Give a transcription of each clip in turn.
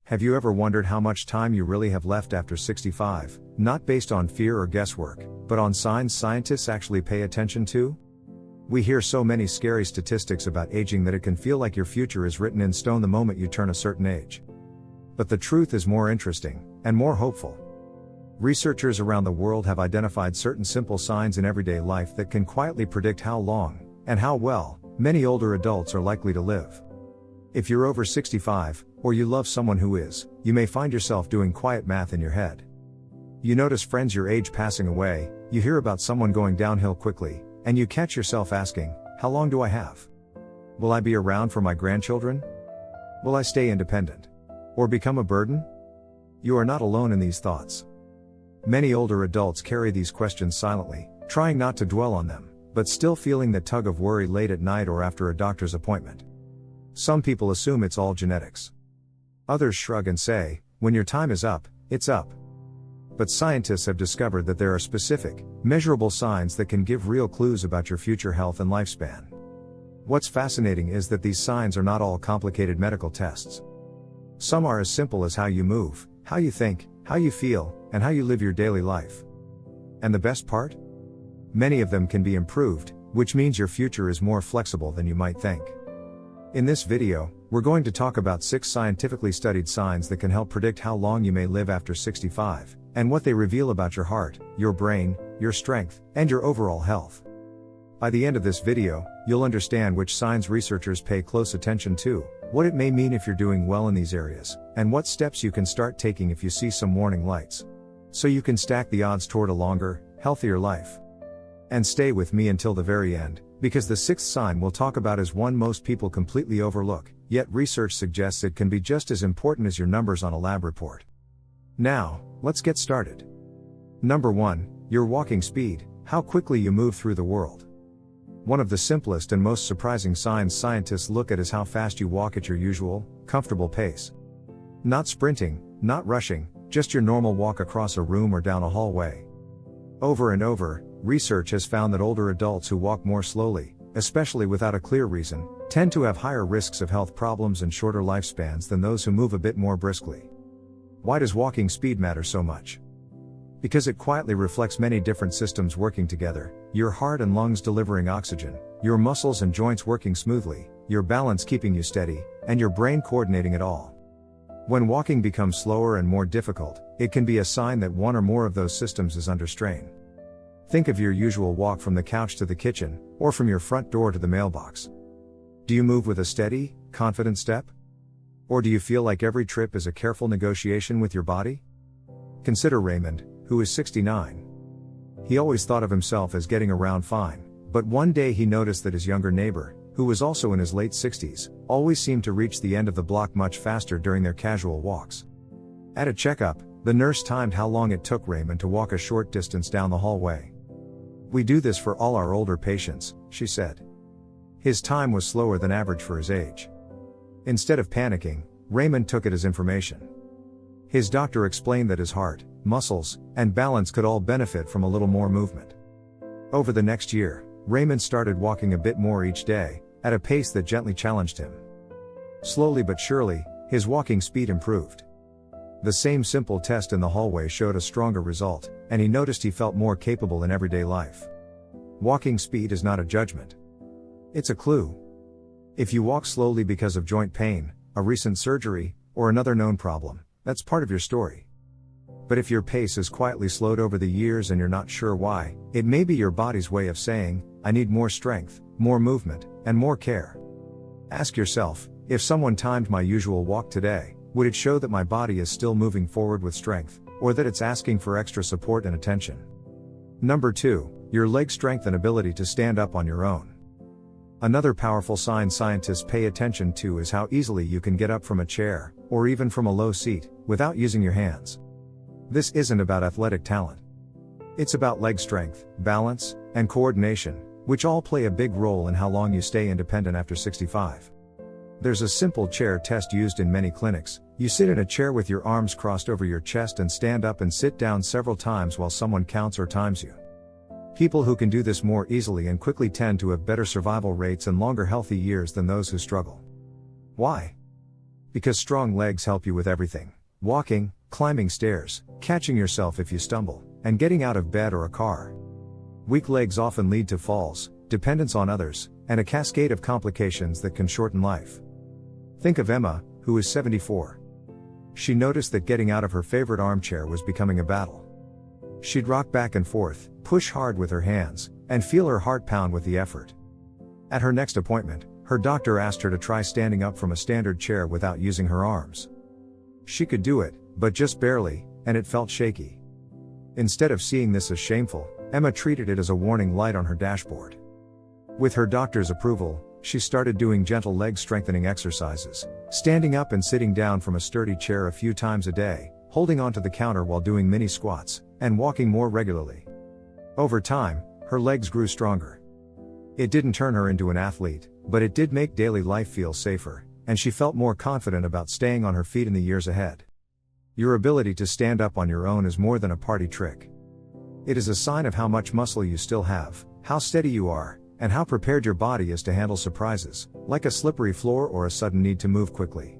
Have you ever wondered how much time you really have left after 65, not based on fear or guesswork, but on signs scientists actually pay attention to? We hear so many scary statistics about aging that it can feel like your future is written in stone the moment you turn a certain age. But the truth is more interesting, and more hopeful. Researchers around the world have identified certain simple signs in everyday life that can quietly predict how long, and how well, many older adults are likely to live. If you're over 65, or you love someone who is, you may find yourself doing quiet math in your head. You notice friends your age passing away, you hear about someone going downhill quickly, and you catch yourself asking, how long do I have? Will I be around for my grandchildren? Will I stay independent? Or become a burden? You are not alone in these thoughts. Many older adults carry these questions silently, trying not to dwell on them, but still feeling the tug of worry late at night or after a doctor's appointment. Some people assume it's all genetics. Others shrug and say, when your time is up, it's up. But scientists have discovered that there are specific, measurable signs that can give real clues about your future health and lifespan. What's fascinating is that these signs are not all complicated medical tests. Some are as simple as how you move, how you think, how you feel, and how you live your daily life. And the best part? Many of them can be improved, which means your future is more flexible than you might think. In this video, we're going to talk about 6 scientifically studied signs that can help predict how long you may live after 65, and what they reveal about your heart, your brain, your strength, and your overall health. By the end of this video, you'll understand which signs researchers pay close attention to, what it may mean if you're doing well in these areas, and what steps you can start taking if you see some warning lights. So you can stack the odds toward a longer, healthier life. And stay with me until the very end, because the 6th sign we'll talk about is one most people completely overlook, yet research suggests it can be just as important as your numbers on a lab report. Now, let's get started. Number 1, your walking speed, how quickly you move through the world. One of the simplest and most surprising signs scientists look at is how fast you walk at your usual, comfortable pace. Not sprinting, not rushing, just your normal walk across a room or down a hallway. Over and over, research has found that older adults who walk more slowly, especially without a clear reason, tend to have higher risks of health problems and shorter lifespans than those who move a bit more briskly. Why does walking speed matter so much? Because it quietly reflects many different systems working together: your heart and lungs delivering oxygen, your muscles and joints working smoothly, your balance keeping you steady, and your brain coordinating it all. When walking becomes slower and more difficult, it can be a sign that one or more of those systems is under strain. Think of your usual walk from the couch to the kitchen, or from your front door to the mailbox. Do you move with a steady, confident step? Or do you feel like every trip is a careful negotiation with your body? Consider Raymond, who is 69. He always thought of himself as getting around fine, but one day he noticed that his younger neighbor, who was also in his late 60s, always seemed to reach the end of the block much faster during their casual walks. At a checkup, the nurse timed how long it took Raymond to walk a short distance down the hallway. "We do this for all our older patients," she said. His time was slower than average for his age. Instead of panicking, Raymond took it as information. His doctor explained that his heart, muscles, and balance could all benefit from a little more movement. Over the next year, Raymond started walking a bit more each day, at a pace that gently challenged him. Slowly but surely, his walking speed improved. The same simple test in the hallway showed a stronger result, and he noticed he felt more capable in everyday life. Walking speed is not a judgment. It's a clue. If you walk slowly because of joint pain, a recent surgery, or another known problem, that's part of your story. But if your pace is quietly slowed over the years and you're not sure why, it may be your body's way of saying, I need more strength, more movement, and more care. Ask yourself, if someone timed my usual walk today, would it show that my body is still moving forward with strength, or that it's asking for extra support and attention? Number 2, your leg strength and ability to stand up on your own. Another powerful sign scientists pay attention to is how easily you can get up from a chair, or even from a low seat, without using your hands. This isn't about athletic talent. It's about leg strength, balance, and coordination, which all play a big role in how long you stay independent after 65. There's a simple chair test used in many clinics. You sit in a chair with your arms crossed over your chest and stand up and sit down several times while someone counts or times you. People who can do this more easily and quickly tend to have better survival rates and longer healthy years than those who struggle. Why? Because strong legs help you with everything: walking, climbing stairs, catching yourself if you stumble, and getting out of bed or a car. Weak legs often lead to falls, dependence on others, and a cascade of complications that can shorten life. Think of Emma, who is 74. She noticed that getting out of her favorite armchair was becoming a battle. She'd rock back and forth, push hard with her hands, and feel her heart pound with the effort. At her next appointment, her doctor asked her to try standing up from a standard chair without using her arms. She could do it, but just barely, and it felt shaky. Instead of seeing this as shameful, Emma treated it as a warning light on her dashboard. With her doctor's approval, she started doing gentle leg strengthening exercises, standing up and sitting down from a sturdy chair a few times a day, holding onto the counter while doing mini squats, and walking more regularly. Over time, her legs grew stronger. It didn't turn her into an athlete, but it did make daily life feel safer, and she felt more confident about staying on her feet in the years ahead. Your ability to stand up on your own is more than a party trick. It is a sign of how much muscle you still have, how steady you are, and how prepared your body is to handle surprises, like a slippery floor or a sudden need to move quickly.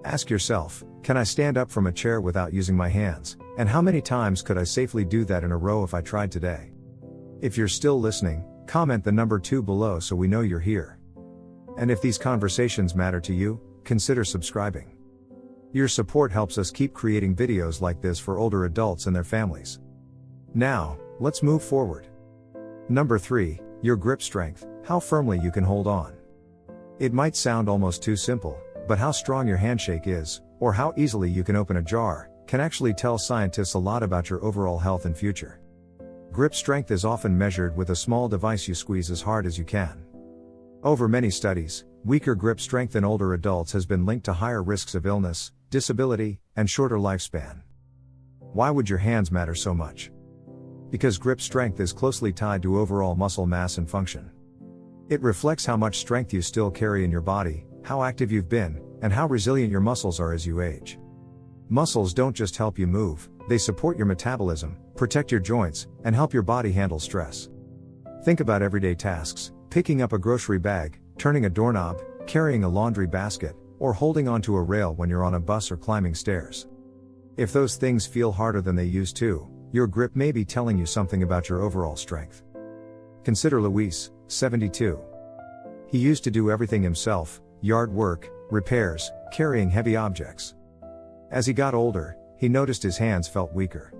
Ask yourself, can I stand up from a chair without using my hands, and how many times could I safely do that in a row if I tried today? If you're still listening, comment the number 2 below so we know you're here. And if these conversations matter to you, consider subscribing. Your support helps us keep creating videos like this for older adults and their families. Now, let's move forward. Number 3, your grip strength, how firmly you can hold on. It might sound almost too simple, but how strong your handshake is, or how easily you can open a jar, can actually tell scientists a lot about your overall health and future. Grip strength is often measured with a small device you squeeze as hard as you can. Over many studies, weaker grip strength in older adults has been linked to higher risks of illness, disability, and shorter lifespan. Why would your hands matter so much? Because grip strength is closely tied to overall muscle mass and function. It reflects how much strength you still carry in your body, how active you've been, and how resilient your muscles are as you age. Muscles don't just help you move, they support your metabolism, protect your joints, and help your body handle stress. Think about everyday tasks: picking up a grocery bag, turning a doorknob, carrying a laundry basket, or holding onto a rail when you're on a bus or climbing stairs. If those things feel harder than they used to, your grip may be telling you something about your overall strength. Consider Luis, 72. He used to do everything himself: yard work, repairs, carrying heavy objects. As he got older, he noticed his hands felt weaker.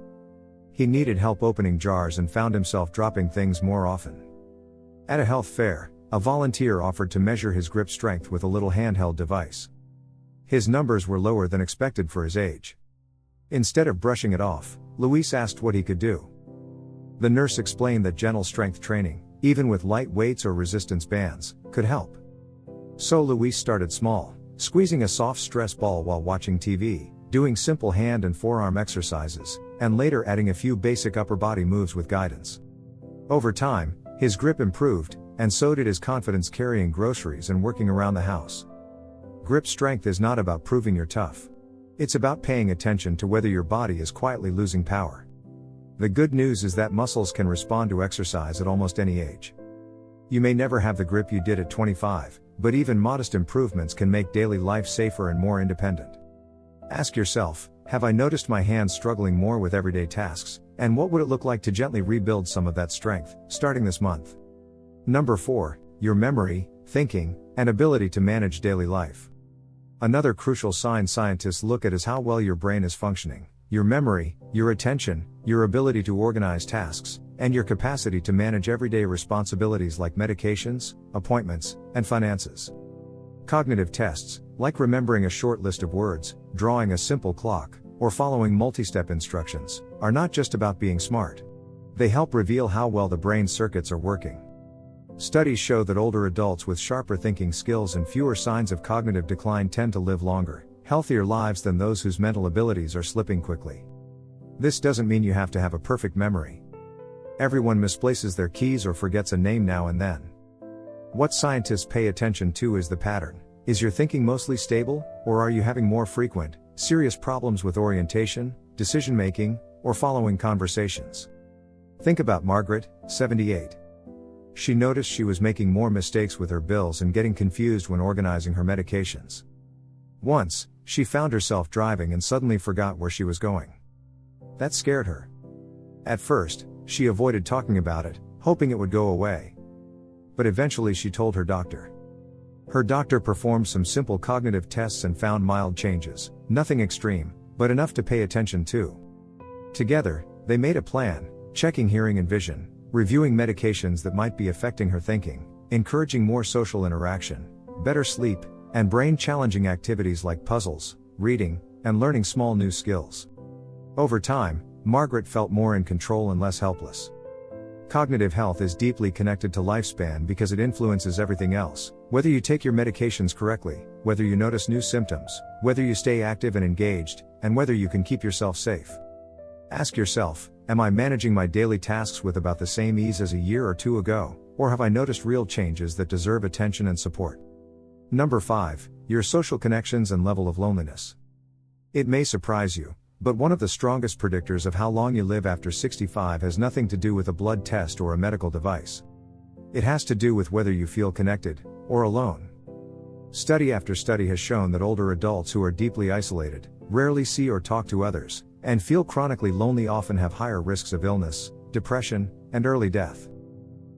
He needed help opening jars and found himself dropping things more often. At a health fair, a volunteer offered to measure his grip strength with a little handheld device. His numbers were lower than expected for his age. Instead of brushing it off, Luis asked what he could do. The nurse explained that gentle strength training, even with light weights or resistance bands, could help. So Luis started small, squeezing a soft stress ball while watching TV, doing simple hand and forearm exercises, and later adding a few basic upper body moves with guidance. Over time, his grip improved, and so did his confidence carrying groceries and working around the house. Grip strength is not about proving you're tough. It's about paying attention to whether your body is quietly losing power. The good news is that muscles can respond to exercise at almost any age. You may never have the grip you did at 25, but even modest improvements can make daily life safer and more independent. Ask yourself, have I noticed my hands struggling more with everyday tasks, and what would it look like to gently rebuild some of that strength, starting this month? Number 4, your memory, thinking, and ability to manage daily life. Another crucial sign scientists look at is how well your brain is functioning: your memory, your attention, your ability to organize tasks, and your capacity to manage everyday responsibilities like medications, appointments, and finances. Cognitive tests, like remembering a short list of words, drawing a simple clock, or following multi-step instructions, are not just about being smart. They help reveal how well the brain's circuits are working. Studies show that older adults with sharper thinking skills and fewer signs of cognitive decline tend to live longer, healthier lives than those whose mental abilities are slipping quickly. This doesn't mean you have to have a perfect memory. Everyone misplaces their keys or forgets a name now and then. What scientists pay attention to is the pattern. Is your thinking mostly stable, or are you having more frequent, serious problems with orientation, decision-making, or following conversations? Think about Margaret, 78. She noticed she was making more mistakes with her bills and getting confused when organizing her medications. Once, she found herself driving and suddenly forgot where she was going. That scared her. At first, she avoided talking about it, hoping it would go away. But eventually she told her doctor. Her doctor performed some simple cognitive tests and found mild changes, nothing extreme, but enough to pay attention to. Together, they made a plan, checking hearing and vision, reviewing medications that might be affecting her thinking, encouraging more social interaction, better sleep, and brain-challenging activities like puzzles, reading, and learning small new skills. Over time, Margaret felt more in control and less helpless. Cognitive health is deeply connected to lifespan because it influences everything else, whether you take your medications correctly, whether you notice new symptoms, whether you stay active and engaged, and whether you can keep yourself safe. Ask yourself, am I managing my daily tasks with about the same ease as a year or two ago, or have I noticed real changes that deserve attention and support? Number 5, your social connections and level of loneliness. It may surprise you, but one of the strongest predictors of how long you live after 65 has nothing to do with a blood test or a medical device. It has to do with whether you feel connected, or alone. Study after study has shown that older adults who are deeply isolated, rarely see or talk to others, and feel chronically lonely often have higher risks of illness, depression, and early death.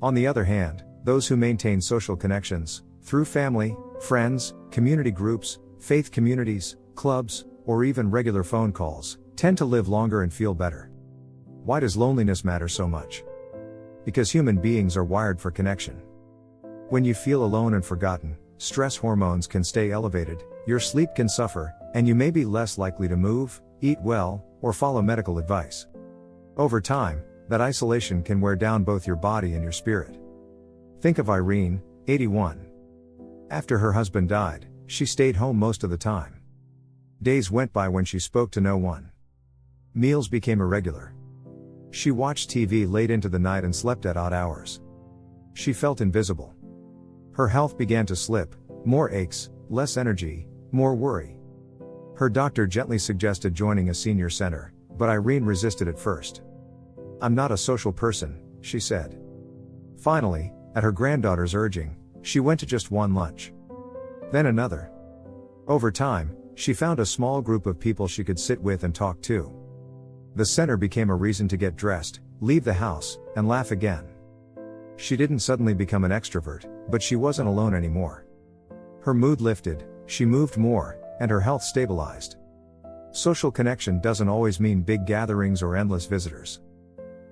On the other hand, those who maintain social connections, through family, friends, community groups, faith communities, clubs, or even regular phone calls, tend to live longer and feel better. Why does loneliness matter so much? Because human beings are wired for connection. When you feel alone and forgotten, stress hormones can stay elevated, your sleep can suffer, and you may be less likely to move, eat well, or follow medical advice. Over time, that isolation can wear down both your body and your spirit. Think of Irene, 81. After her husband died, she stayed home most of the time. Days went by when she spoke to no one. Meals became irregular. She watched TV late into the night and slept at odd hours. She felt invisible. Her health began to slip, more aches, less energy, more worry. Her doctor gently suggested joining a senior center, but Irene resisted at first. "I'm not a social person," she said. Finally, at her granddaughter's urging, she went to just one lunch. Then another. Over time, she found a small group of people she could sit with and talk to. The center became a reason to get dressed, leave the house, and laugh again. She didn't suddenly become an extrovert, but she wasn't alone anymore. Her mood lifted, she moved more, and her health stabilized. Social connection doesn't always mean big gatherings or endless visitors.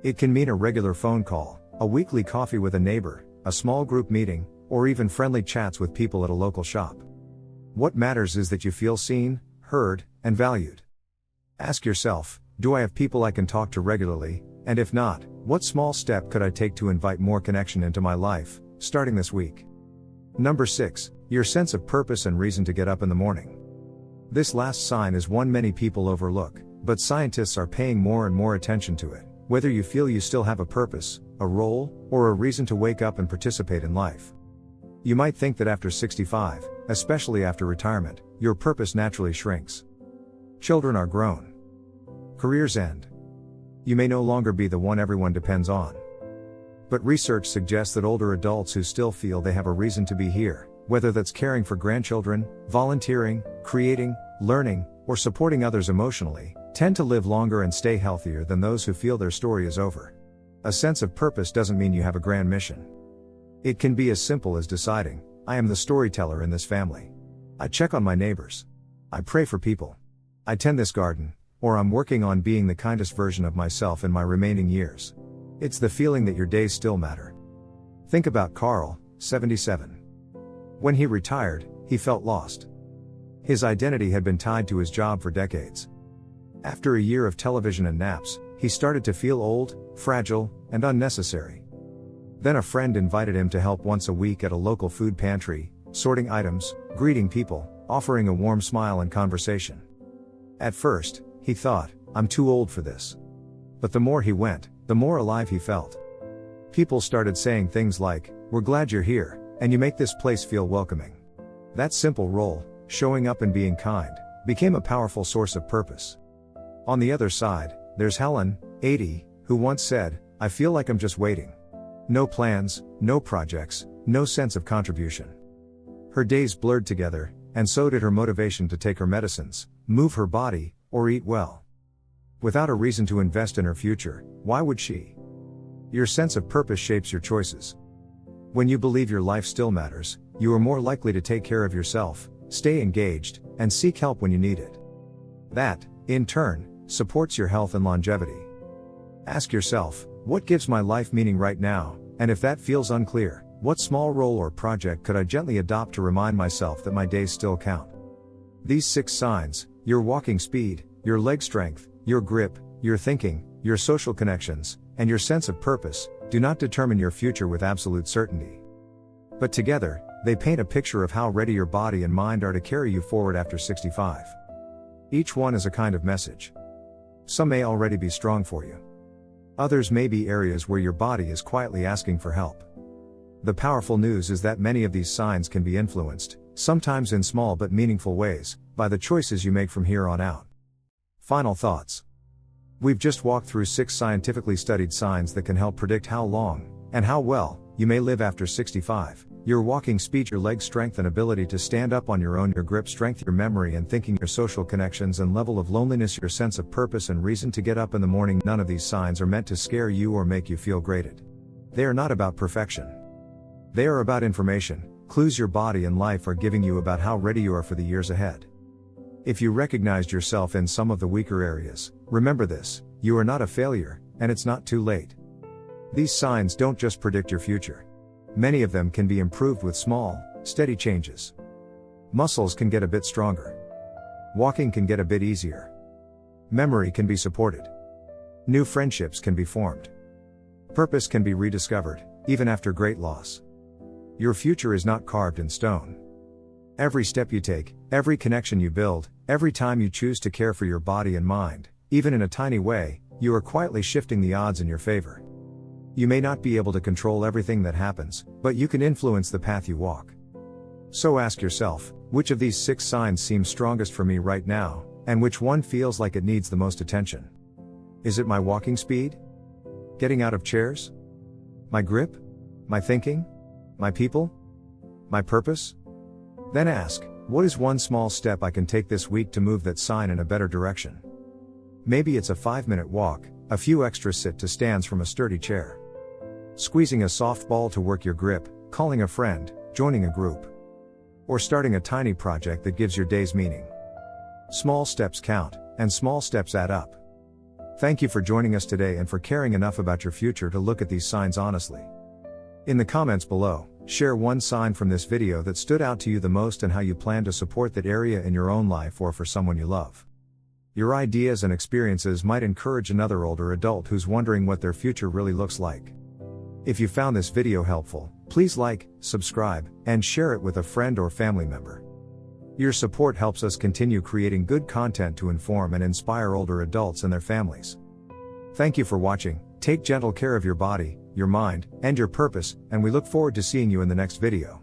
It can mean a regular phone call, a weekly coffee with a neighbor, a small group meeting, or even friendly chats with people at a local shop. What matters is that you feel seen, heard, and valued. Ask yourself, do I have people I can talk to regularly, and if not, what small step could I take to invite more connection into my life, starting this week? Number 6, your sense of purpose and reason to get up in the morning. This last sign is one many people overlook, but scientists are paying more and more attention to it. Whether you feel you still have a purpose, a role, or a reason to wake up and participate in life. You might think that after 65, especially after retirement, your purpose naturally shrinks. Children are grown. Careers end. You may no longer be the one everyone depends on. But research suggests that older adults who still feel they have a reason to be here, whether that's caring for grandchildren, volunteering, creating, learning, or supporting others emotionally, tend to live longer and stay healthier than those who feel their story is over. A sense of purpose doesn't mean you have a grand mission. It can be as simple as deciding, I am the storyteller in this family. I check on my neighbors. I pray for people. I tend this garden, or I'm working on being the kindest version of myself in my remaining years. It's the feeling that your days still matter. Think about Carl, 77. When he retired, he felt lost. His identity had been tied to his job for decades. After a year of television and naps, he started to feel old, fragile, and unnecessary. Then a friend invited him to help once a week at a local food pantry, sorting items, greeting people, offering a warm smile and conversation. At first, he thought, I'm too old for this. But the more he went, the more alive he felt. People started saying things like, we're glad you're here, and you make this place feel welcoming. That simple role, showing up and being kind, became a powerful source of purpose. On the other side, there's Helen, 80, who once said, I feel like I'm just waiting. No plans, no projects, no sense of contribution. Her days blurred together, and so did her motivation to take her medicines, move her body, or eat well. Without a reason to invest in her future, why would she? Your sense of purpose shapes your choices. When you believe your life still matters, you are more likely to take care of yourself, stay engaged, and seek help when you need it. That, in turn, supports your health and longevity. Ask yourself, what gives my life meaning right now? And if that feels unclear, what small role or project could I gently adopt to remind myself that my days still count? These 6 signs, your walking speed, your leg strength, your grip, your thinking, your social connections, and your sense of purpose, do not determine your future with absolute certainty. But together, they paint a picture of how ready your body and mind are to carry you forward after 65. Each one is a kind of message. Some may already be strong for you. Others may be areas where your body is quietly asking for help. The powerful news is that many of these signs can be influenced, sometimes in small but meaningful ways, by the choices you make from here on out. Final thoughts. We've just walked through 6 scientifically studied signs that can help predict how long, and how well, you may live after 65. Your walking speed, your leg strength and ability to stand up on your own, your grip strength, your memory and thinking, your social connections and level of loneliness, your sense of purpose and reason to get up in the morning. None of these signs are meant to scare you or make you feel graded. They are not about perfection. They are about information, clues your body and life are giving you about how ready you are for the years ahead. If you recognized yourself in some of the weaker areas, remember this: you are not a failure, and it's not too late. These signs don't just predict your future. Many of them can be improved with small, steady changes. Muscles can get a bit stronger. Walking can get a bit easier. Memory can be supported. New friendships can be formed. Purpose can be rediscovered, even after great loss. Your future is not carved in stone. Every step you take, every connection you build, every time you choose to care for your body and mind, even in a tiny way, you are quietly shifting the odds in your favor. You may not be able to control everything that happens, but you can influence the path you walk. So ask yourself, which of these 6 signs seems strongest for me right now, and which one feels like it needs the most attention? Is it my walking speed? Getting out of chairs? My grip? My thinking? My people? My purpose? Then ask, what is one small step I can take this week to move that sign in a better direction? Maybe it's a 5-minute walk, a few extra sit-to-stands from a sturdy chair. Squeezing a softball to work your grip, calling a friend, joining a group. Or starting a tiny project that gives your days meaning. Small steps count, and small steps add up. Thank you for joining us today and for caring enough about your future to look at these signs honestly. In the comments below, share one sign from this video that stood out to you the most and how you plan to support that area in your own life or for someone you love. Your ideas and experiences might encourage another older adult who's wondering what their future really looks like. If you found this video helpful, please like, subscribe, and share it with a friend or family member. Your support helps us continue creating good content to inform and inspire older adults and their families. Thank you for watching. Take gentle care of your body, your mind, and your purpose, and we look forward to seeing you in the next video.